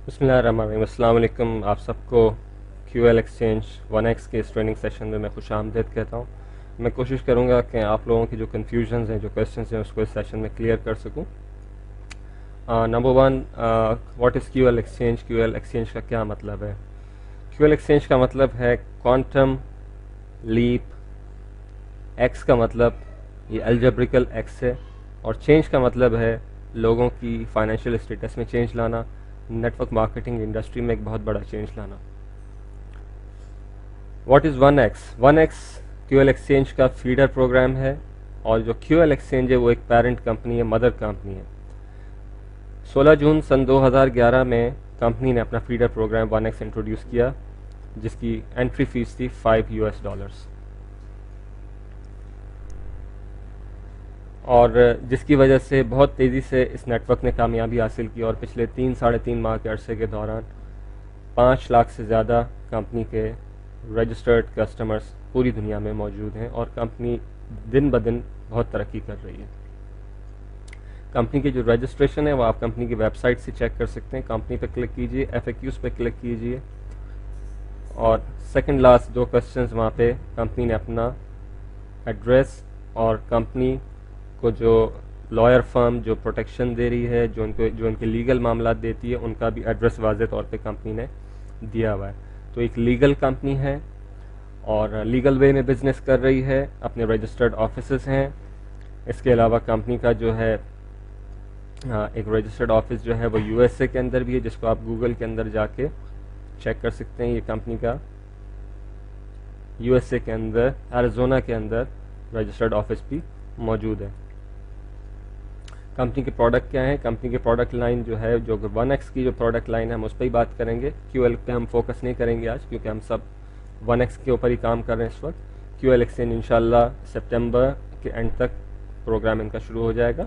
بسم اللہ الرحمن الرحیم. السلام علیکم. آپ سب کو کیو ایل ایکسچینج 1x کے اس ٹریننگ سیشن میں خوش آمدید کہتا ہوں. میں کوشش کروں گا کہ آپ لوگوں کی جو کنفیوژنز ہیں، جو کویسچنز ہیں، اس کو اس سیشن میں کلیئر کر سکوں. Number 1، what is Q L exchange? Q L exchange کا کیا مطلب ہے؟ کیو ایل ایکسچینج کا مطلب ہے کوانٹم لیپ. ایکس کا مطلب یہ الجبریکل ایکس ہے، اور چینج کا مطلب ہے لوگوں کی فائنینشیل اسٹیٹس میں چینج لانا، نیٹ ورک مارکیٹنگ انڈسٹری میں ایک بہت بڑا چینج لانا. What is 1x؟ 1x Q L exchange کا فیڈر پروگرام ہے، اور جو کیو ایل ایکسچینج ہے وہ ایک پیرنٹ کمپنی ہے، مدر کمپنی ہے. 16 جون سن 2011 میں کمپنی نے اپنا فیڈر پروگرام 1x انٹروڈیوس کیا، جس کی انٹری فیس تھی $5، اور جس کی وجہ سے بہت تیزی سے اس نیٹ ورک نے کامیابی حاصل کی، اور پچھلے 3-3.5 ماہ کے عرصے کے دوران 5 لاکھ سے زیادہ کمپنی کے رجسٹرڈ کسٹمرز پوری دنیا میں موجود ہیں، اور کمپنی دن بدن بہت ترقی کر رہی ہے. کمپنی کی جو رجسٹریشن ہے وہ آپ کمپنی کی ویب سائٹ سے چیک کر سکتے ہیں. کمپنی پہ کلک کیجئے، FAQs پہ کلک کیجئے، اور سیکنڈ لاسٹ 2 کوسچنز وہاں پہ کمپنی نے اپنا ایڈریس اور کمپنی کو جو لائر فرم جو پروٹیکشن دے رہی ہے، جو ان کے لیگل معاملات دیتی ہے، ان کا بھی ایڈریس واضح طور پہ کمپنی نے دیا ہوا ہے. تو ایک لیگل کمپنی ہے اور لیگل وے میں بزنس کر رہی ہے، اپنے رجسٹرڈ آفیسز ہیں. اس کے علاوہ کمپنی کا جو ہے ایک رجسٹرڈ آفس جو ہے وہ USA کے اندر بھی ہے، جس کو آپ گوگل کے اندر جا کے چیک کر سکتے ہیں. یہ کمپنی کا USA کے اندر، ایریزونا کے اندر رجسٹرڈ آفس بھی موجود ہے. کمپنی کے پروڈکٹ کیا ہیں؟ کمپنی کے پروڈکٹ لائن جو ہے، جو 1x کی جو پروڈکٹ لائن ہے، ہم اس پہ ہی بات کریں گے. کیو ایل پہ ہم فوکس نہیں کریں گے آج، کیونکہ ہم سب 1x کے اوپر ہی کام کر رہے ہیں اس وقت. کیو ایل ایکسچینج انشاءاللہ سپٹمبر کے اینڈ تک پروگرام ان کا شروع ہو جائے گا.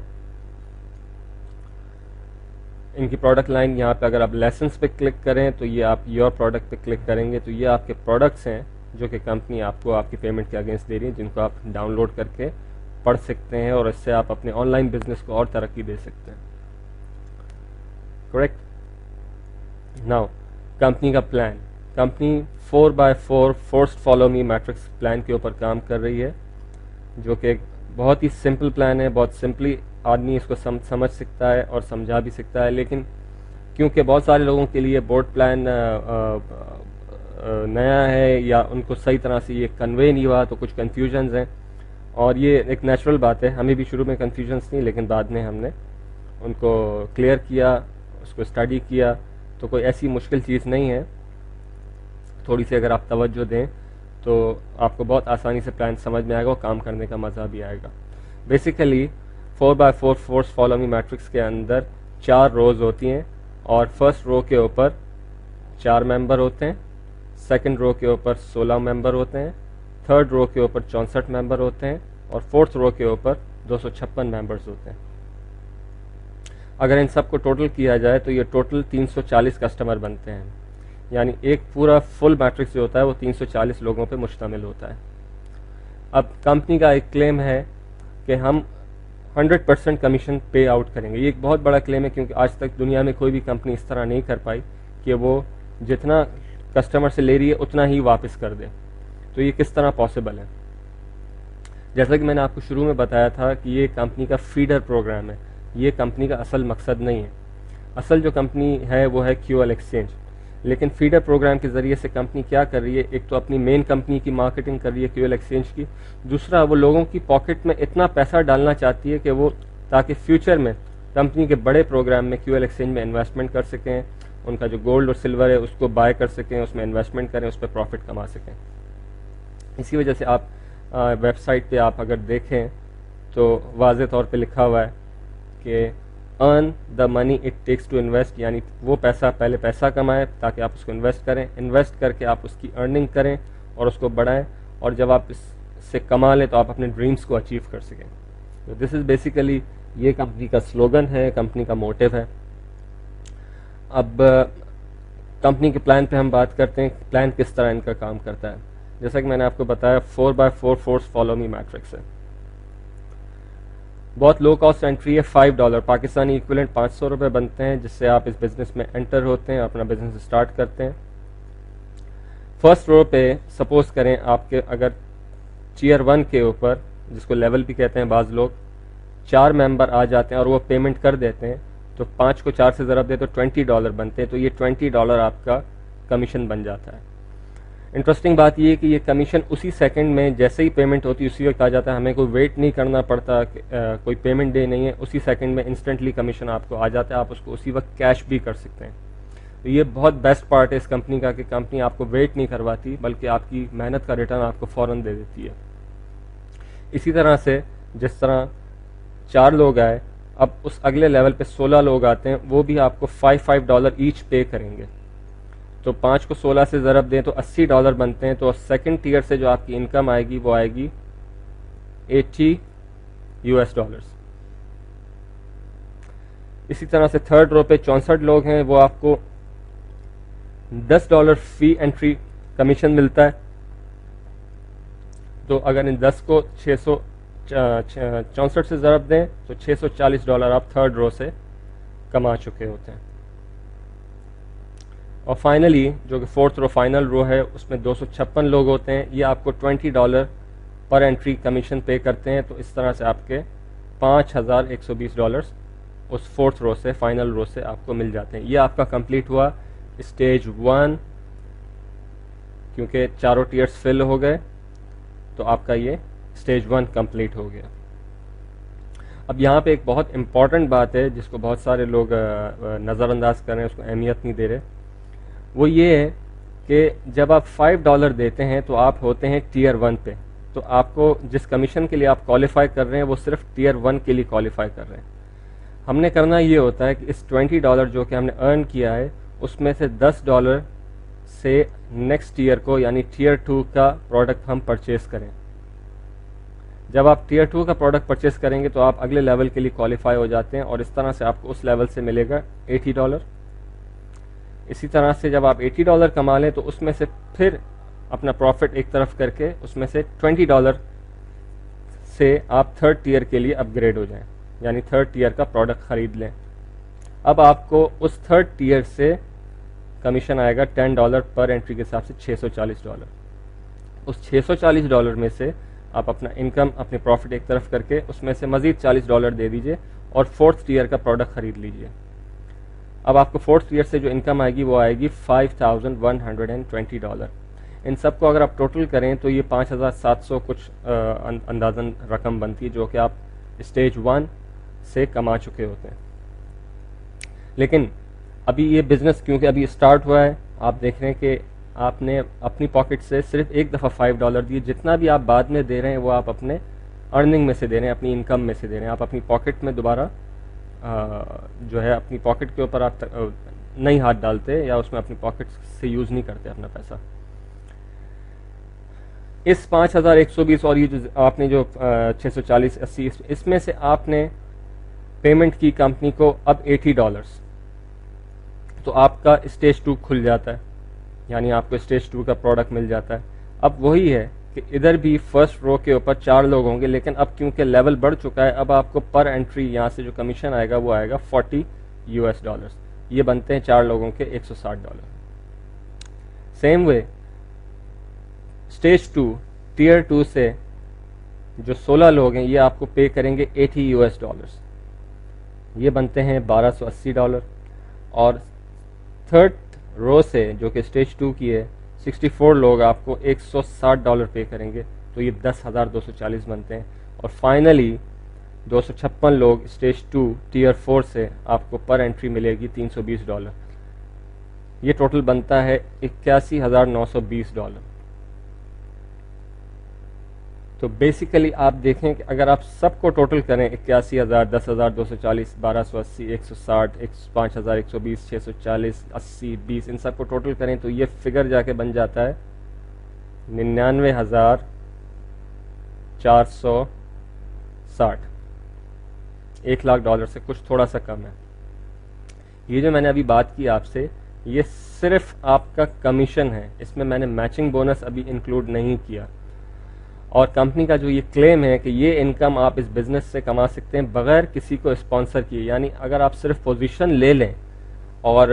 ان کی پروڈکٹ لائن یہاں پہ اگر آپ لیسنس پہ کلک کریں تو یہ آپ یور پروڈکٹ پہ کلک کریں گے تو یہ آپ کے پروڈکٹس ہیں جو کہ کمپنی آپ کو آپ کی پیمنٹ کے اگینسٹ دے رہی ہے، جن کو آپ ڈاؤن لوڈ کر کے پڑھ سکتے ہیں، اور اس سے آپ اپنے آن لائن بزنس کو اور ترقی دے سکتے ہیں. کریکٹ. ناؤ کمپنی کا plan. Company 4x4 forced follow می میٹرکس پلان کے اوپر کام کر رہی ہے، جو کہ ایک بہت ہی سمپل پلان ہے. بہت سمپلی آدمی اس کو سمجھ سکتا ہے اور سمجھا بھی سکتا ہے، لیکن کیونکہ بہت سارے لوگوں کے لیے بورڈ پلان نیا ہے یا ان کو صحیح طرح سے یہ کنوے نہیں ہوا، تو کچھ کنفیوژنز ہیں، اور یہ ایک نیچرل بات ہے. ہمیں بھی شروع میں کنفیوژنس تھیں، لیکن بعد میں ہم نے ان کو کلیئر کیا، اس کو اسٹڈی کیا. تو کوئی ایسی مشکل چیز نہیں ہے. تھوڑی سی اگر آپ توجہ دیں تو آپ کو بہت آسانی سے پلان سمجھ میں آئے گا، اور کام کرنے کا مزہ بھی آئے گا. بیسیکلی 4x4 فورس فالو می میٹرکس کے اندر 4 روز ہوتی ہیں، اور فرسٹ رو کے اوپر 4 ممبر ہوتے ہیں، سیکنڈ رو کے اوپر 16 ممبر ہوتے ہیں، تھرڈ رو کے اوپر 64 ممبر ہوتے ہیں، اور فورتھ رو کے اوپر 256 ممبرز ہوتے ہیں. اگر ان سب کو ٹوٹل کیا جائے تو یہ ٹوٹل 340 کسٹمر بنتے ہیں. یعنی ایک پورا فل میٹرکس جو ہوتا ہے وہ 340 لوگوں پہ مشتمل ہوتا ہے. اب کمپنی کا ایک کلیم ہے کہ ہم 100% کمیشن پے آؤٹ کریں گے. یہ ایک بہت بڑا کلیم ہے، کیونکہ آج تک دنیا میں کوئی بھی کمپنی اس طرح نہیں کر پائی کہ وہ جتنا کسٹمر سے لے رہی ہے اتنا ہی واپس کر دے. تو یہ کس طرح پاسبل ہے؟ جیسا کہ میں نے آپ کو شروع میں بتایا تھا کہ یہ کمپنی کا فیڈر پروگرام ہے، یہ کمپنی کا اصل مقصد نہیں ہے. اصل جو کمپنی ہے وہ ہے کیو ایل ایکسچینج، لیکن فیڈر پروگرام کے ذریعے سے کمپنی کیا کر رہی ہے؟ ایک تو اپنی مین کمپنی کی مارکیٹنگ کر رہی ہے کیو ایل ایکسچینج کی، دوسرا وہ لوگوں کی پاکٹ میں اتنا پیسہ ڈالنا چاہتی ہے کہ وہ تاکہ فیوچر میں کمپنی کے بڑے پروگرام میں کیو ایل ایکسچینج میں انویسٹمنٹ کر سکیں، ان کا جو گولڈ اور سلور ہے اس کو بائی کر سکیں، اس میں انویسٹمنٹ کریں، اس پہ پروفٹ کما سکیں. اسی وجہ سے آپ ویب سائٹ پہ آپ اگر دیکھیں تو واضح طور پہ لکھا ہوا ہے کہ earn the money it tax to invest, یعنی وہ پیسہ پہلے پیسہ کمائیں تاکہ آپ اس کو انویسٹ کریں، انویسٹ کر کے آپ اس کی ارننگ کریں اور اس کو بڑھائیں، اور جب آپ اس سے کما لیں تو آپ اپنے ڈریمز کو اچیو کر سکیں. تو دس از بیسیکلی یہ کمپنی کا سلوگن ہے، کمپنی کا موٹیو ہے. اب کمپنی کے پلان پہ ہم بات کرتے ہیں. پلان کس طرح ان کا کام کرتا ہے؟ جیسا کہ میں نے آپ کو بتایا 4x4 فورس فالو می میٹرکس ہے. بہت لو کاسٹ انٹری ہے $5 پاکستانی ایکویلنٹ $500 بنتے ہیں، جس سے آپ اس بزنس میں انٹر ہوتے ہیں، اپنا بزنس اسٹارٹ کرتے ہیں۔ فرسٹ رو پہ سپوز کریں آپ کے اگر ٹیئر 1 کے اوپر، جس کو لیول بھی کہتے ہیں بعض لوگ، 4 ممبر آ جاتے ہیں اور وہ پیمنٹ کر دیتے ہیں، تو 5 کو 4 سے ضرب دے تو $20 بنتے ہیں، تو یہ $20 آپ کا کمیشن بن جاتا ہے۔ انٹرسٹنگ بات یہ ہے کہ یہ کمیشن اسی سیکنڈ میں جیسے ہی پیمنٹ ہوتی ہے اسی وقت آ جاتا ہے، ہمیں کوئی ویٹ نہیں کرنا پڑتا، کوئی پیمنٹ ڈے نہیں ہے، اسی سیکنڈ میں انسٹنٹلی کمیشن آپ کو آ جاتا ہے، آپ اس کو اسی وقت کیش بھی کر سکتے ہیں۔ تو یہ بہت بیسٹ پارٹ ہے اس کمپنی کا کہ کمپنی آپ کو ویٹ نہیں کرواتی، بلکہ آپ کی محنت کا ریٹرن آپ کو فوراً دے دیتی ہے۔ اسی طرح سے جس طرح 4 لوگ آئے، اب اس اگلے لیول پہ 16 لوگ آتے ہیں، وہ بھی آپ کو $5 ایچ پے کریں گے، تو 5 کو 16 سے ضرب دیں تو $80 بنتے ہیں، تو سیکنڈ ٹیئر سے جو آپ کی انکم آئے گی وہ آئے گی $80۔ اسی طرح سے تھرڈ رو پہ 64 لوگ ہیں، وہ آپ کو $10 فی انٹری کمیشن ملتا ہے، تو اگر ان 10 کو 664 سے ضرب دیں تو $640 آپ تھرڈ رو سے کما چکے ہوتے ہیں۔ اور فائنلی جو کہ فورتھ رو فائنل رو ہے، اس میں 256 لوگ ہوتے ہیں، یہ آپ کو $20 پر انٹری کمیشن پے کرتے ہیں، تو اس طرح سے آپ کے $5120 اس فورتھ رو سے فائنل رو سے آپ کو مل جاتے ہیں۔ یہ آپ کا کمپلیٹ ہوا اسٹیج 1، کیونکہ چاروں ٹیئرز فل ہو گئے تو آپ کا یہ اسٹیج 1 کمپلیٹ ہو گیا۔ اب یہاں پہ ایک بہت امپورٹنٹ بات ہے جس کو بہت سارے لوگ نظر انداز کر رہے ہیں، اس کو اہمیت نہیں دے رہے، وہ یہ ہے کہ جب آپ $5 دیتے ہیں تو آپ ہوتے ہیں ٹیئر 1 پہ، تو آپ کو جس کمیشن کے لیے آپ کوالیفائی کر رہے ہیں وہ صرف ٹیئر 1 کے لیے کوالیفائی کر رہے ہیں۔ ہم نے کرنا یہ ہوتا ہے کہ اس $20 جو کہ ہم نے ارن کیا ہے اس میں سے $10 سے نیکسٹ ٹیئر کو یعنی ٹیئر 2 کا پروڈکٹ ہم پرچیز کریں۔ جب آپ ٹیئر 2 کا پروڈکٹ پرچیز کریں گے تو آپ اگلے لیول کے لیے کوالیفائی ہو جاتے ہیں، اور اس طرح سے آپ کو اس لیول سے ملے گا $80۔ اسی طرح سے جب آپ $80 کما لیں تو اس میں سے پھر اپنا پروفٹ ایک طرف کر کے اس میں سے $20 سے آپ تھرڈ ٹیئر کے لیے اپ گریڈ ہو جائیں، یعنی تھرڈ ٹیئر کا پروڈکٹ خرید لیں۔ اب آپ کو اس تھرڈ ٹیئر سے کمیشن آئے گا $10 پر انٹری کے حساب سے $640۔ اس $640 میں سے آپ اپنا انکم اپنے پروفٹ ایک طرف کر کے اس میں سے مزید $40 دے دیجئے اور فورتھ ٹیئر کا پروڈکٹ خرید لیجئے۔ اب آپ کو فورتھ ٹیئر سے جو انکم آئے گی وہ آئے گی $5120۔ ان سب کو اگر آپ ٹوٹل کریں تو یہ 5700 کچھ اندازاً رقم بنتی ہے جو کہ آپ اسٹیج 1 سے کما چکے ہوتے ہیں۔ لیکن ابھی یہ بزنس کیونکہ ابھی اسٹارٹ ہوا ہے، آپ دیکھ رہے ہیں کہ آپ نے اپنی پاکٹ سے صرف ایک دفعہ $5 دیے، جتنا بھی آپ بعد میں دے رہے ہیں وہ آپ اپنے ارننگ میں سے دے رہے ہیں، اپنی انکم میں سے دے رہے ہیں، آپ اپنی پاکٹ میں دوبارہ جو ہے اپنی پاکٹ کے اوپر آپ نہیں ہاتھ ڈالتے یا اس میں اپنی پاکٹ سے یوز نہیں کرتے اپنا پیسہ۔ اس 5120 اور یہ جو آپ نے جو 640-80 اس میں سے آپ نے پیمنٹ کی کمپنی کو اب $80، تو آپ کا اسٹیج 2 کھل جاتا ہے، یعنی آپ کو اسٹیج 2 کا پروڈکٹ مل جاتا ہے۔ اب وہی ہے کہ ادھر بھی فرسٹ رو کے اوپر 4 لوگ ہوں گے، لیکن اب کیونکہ لیول بڑھ چکا ہے اب آپ کو پر انٹری یہاں سے جو کمیشن آئے گا وہ آئے گا $40۔ یہ بنتے ہیں 4 لوگوں کے $160۔ سیم وے اسٹیج 2 ٹیئر 2 سے جو 16 لوگ ہیں یہ آپ کو پے کریں گے $80، یہ بنتے ہیں $1280۔ اور تھرڈ رو سے جو کہ اسٹیج 2 کی ہے 64 لوگ آپ کو $160 پے کریں گے، تو یہ $10,240 بنتے ہیں۔ اور فائنلی 256 لوگ اسٹیج 2 ٹیئر 4 سے آپ کو پر انٹری ملے گی $320۔ یہ ٹوٹل بنتا ہے $81,920۔ تو بیسیکلی آپ دیکھیں کہ اگر آپ سب کو ٹوٹل کریں 81,000، 10,240، 1,280، 160، 5,120، 640، 80، 20 ان سب کو ٹوٹل کریں تو یہ فگر جا کے بن جاتا ہے 99,460۔ $1,00,000 سے کچھ تھوڑا سا کم ہے۔ یہ جو میں نے ابھی بات کی آپ سے یہ صرف آپ کا کمیشن ہے، اس میں میں نے میچنگ بونس ابھی انکلوڈ نہیں کیا۔ اور کمپنی کا جو یہ کلیم ہے کہ یہ انکم آپ اس بزنس سے کما سکتے ہیں بغیر کسی کو اسپانسر کیے. یعنی اگر آپ صرف پوزیشن لے لیں, اور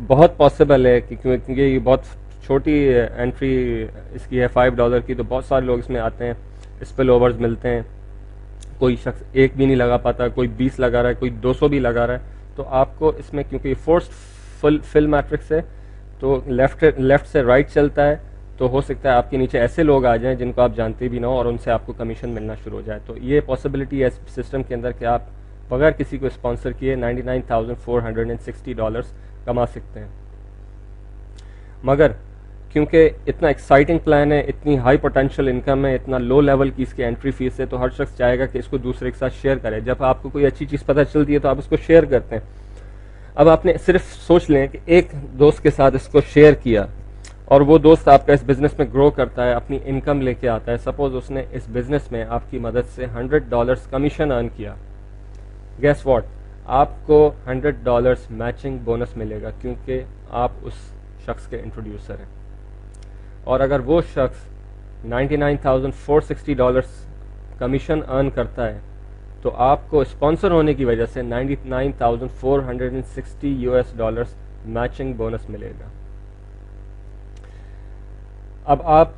بہت پاسبل ہے کہ کیونکہ یہ بہت چھوٹی انٹری اس کی ہے $5 کی, تو بہت سارے لوگ اس میں آتے ہیں, اسپل اوورز ملتے ہیں, کوئی شخص ایک بھی نہیں لگا پاتا, کوئی 20 لگا رہا ہے, کوئی 200 بھی لگا رہا ہے. تو آپ کو اس میں کیونکہ فورسڈ فل میٹرکس ہے تو لیفٹ سے رائٹ چلتا ہے, تو ہو سکتا ہے آپ کے نیچے ایسے لوگ آ جائیں جن کو آپ جانتے بھی نہ ہو اور ان سے آپ کو کمیشن ملنا شروع ہو جائے. تو یہ پاسبلٹی ہے سسٹم کے اندر کہ آپ بغیر کسی کو اسپانسر کیے $99,460 کما سکتے ہیں. مگر کیونکہ اتنا ایکسائٹنگ پلان ہے, اتنی ہائی پوٹینشیل انکم ہے, اتنا لو لیول کی اس کی انٹری فیس ہے, تو ہر شخص چاہے گا کہ اس کو دوسرے کے ساتھ شیئر کرے. جب آپ کو کوئی اچھی چیز پتہ چلتی ہے تو آپ اس کو شیئر کرتے ہیں. اب آپ نے صرف سوچ لیں کہ ایک دوست کے ساتھ اس کو شیئر کیا اور وہ دوست آپ کا اس بزنس میں گرو کرتا ہے, اپنی انکم لے کے آتا ہے. سپوز اس نے اس بزنس میں آپ کی مدد سے $100 کمیشن ارن کیا. گیس واٹ, آپ کو $100 میچنگ بونس ملے گا کیونکہ آپ اس شخص کے انٹروڈیوسر ہیں. اور اگر وہ شخص $99,460 کمیشن ارن کرتا ہے تو آپ کو اسپانسر ہونے کی وجہ سے $99,460 میچنگ بونس ملے گا. اب آپ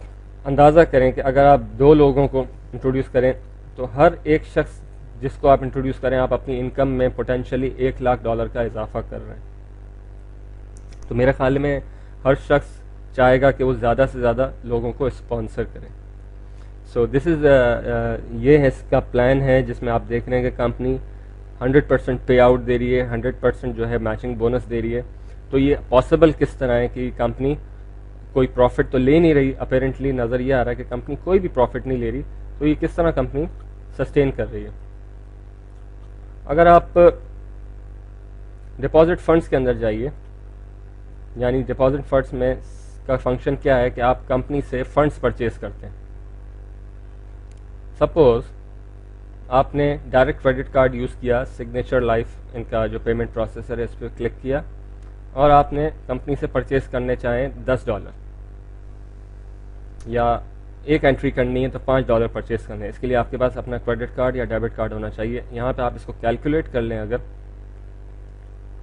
اندازہ کریں کہ اگر آپ 2 لوگوں کو انٹروڈیوس کریں تو ہر ایک شخص جس کو آپ انٹروڈیوس کریں آپ اپنی انکم میں پوٹینشلی $1,00,000 کا اضافہ کر رہے ہیں. تو میرے خیال میں ہر شخص چاہے گا کہ وہ زیادہ سے زیادہ لوگوں کو اسپانسر کریں. سو دس از یہ اس کا پلان ہے جس میں آپ دیکھ رہے ہیں کہ کمپنی 100% پے آؤٹ دے رہی ہے, 100% جو ہے میچنگ بونس دے رہی ہے. تو یہ پاسبل کس طرح ہے کہ کمپنی کوئی پروفٹ تو لے نہیں رہی, اپیرنٹلی نظر یہ آ رہا ہے کہ کمپنی کوئی بھی پروفٹ نہیں لے رہی, تو یہ کس طرح کمپنی سسٹین کر رہی ہے. اگر آپ ڈپازٹ فنڈز کے اندر جائیے, یعنی ڈپازٹ فنڈز میں کا فنکشن کیا ہے کہ آپ کمپنی سے فنڈز پرچیز کرتے ہیں. سپوز آپ نے ڈائریکٹ کریڈٹ کارڈ یوز کیا, سگنیچر لائف ان کا جو پیمنٹ پروسیسر ہے اس پہ کلک کیا, اور آپ نے کمپنی سے پرچیز کرنے چاہیں $10 یا ایک انٹری کرنی ہے تو $5 پرچیز کرنے. اس کے لیے آپ کے پاس اپنا کریڈٹ کارڈ یا ڈیبٹ کارڈ ہونا چاہیے. یہاں پہ آپ اس کو کیلکولیٹ کر لیں اگر,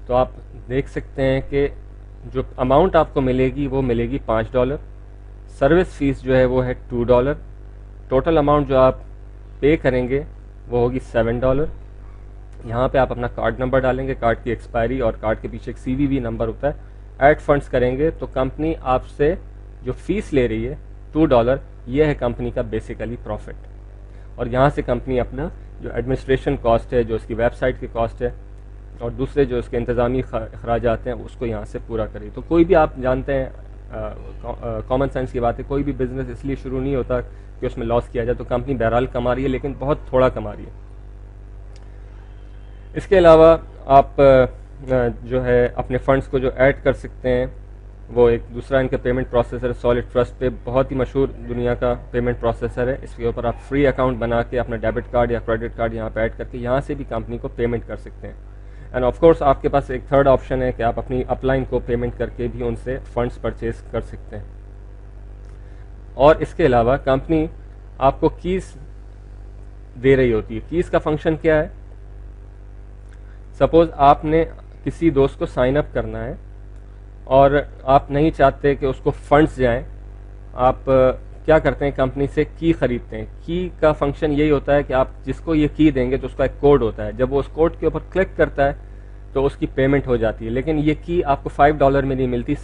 تو آپ دیکھ سکتے ہیں کہ جو اماؤنٹ آپ کو ملے گی وہ ملے گی $5. سروس فیس جو ہے وہ ہے $2. ٹوٹل اماؤنٹ جو آپ پے کریں گے وہ ہوگی $7. یہاں پہ آپ اپنا کارڈ نمبر ڈالیں گے, کارڈ کی ایکسپائری, اور کارڈ کے پیچھے ایک CVV نمبر ہوتا ہے. ایڈ فنڈز کریں گے تو کمپنی آپ سے جو فیس لے رہی ہے $2, یہ ہے کمپنی کا بیسیکلی پروفٹ. اور یہاں سے کمپنی اپنا جو ایڈمنسٹریشن کاسٹ ہے, جو اس کی ویب سائٹ کی کاسٹ ہے, اور دوسرے جو اس کے انتظامی اخراجات ہیں اس کو یہاں سے پورا کرے. تو کوئی بھی آپ جانتے ہیں کامن سینس کی بات ہے, کوئی بھی بزنس اس لیے شروع نہیں ہوتا کہ اس میں لاس کیا جائے. تو کمپنی بہرحال کما رہی ہے لیکن بہت تھوڑا کما رہی ہے. اس کے علاوہ آپ جو ہے اپنے فنڈز کو جو ایڈ کر سکتے ہیں, وہ ایک دوسرا ان کا پیمنٹ پروسیسر سالڈ ٹرسٹ پہ, بہت ہی مشہور دنیا کا پیمنٹ پروسیسر ہے. اس کے اوپر آپ فری اکاؤنٹ بنا کے اپنا ڈیبٹ کارڈ یا کریڈٹ کارڈ یہاں پہ ایڈ کر کے یہاں سے بھی کمپنی کو پیمنٹ کر سکتے ہیں. اینڈ آف کورس آپ کے پاس ایک تھرڈ آپشن ہے کہ آپ اپنی اپ لائن کو پیمنٹ کر کے بھی ان سے فنڈز پرچیز کر سکتے ہیں. اور اس کے علاوہ کمپنی آپ کو کیز دے رہی ہوتی ہے. کیز کا فنکشن کیا ہے؟ سپوز آپ نے کسی دوست کو سائن اپ کرنا ہے اور آپ نہیں چاہتے کہ اس کو فنڈز جائیں, آپ کیا کرتے ہیں, کمپنی سے کی خریدتے ہیں. کی کا فنکشن یہی ہوتا ہے کہ آپ جس کو یہ کی دیں گے تو اس کا ایک کوڈ ہوتا ہے, جب وہ اس کوڈ کے اوپر کلک کرتا ہے تو اس کی پیمنٹ ہو جاتی ہے. لیکن یہ کی آپ کو $5 میں نہیں ملتی,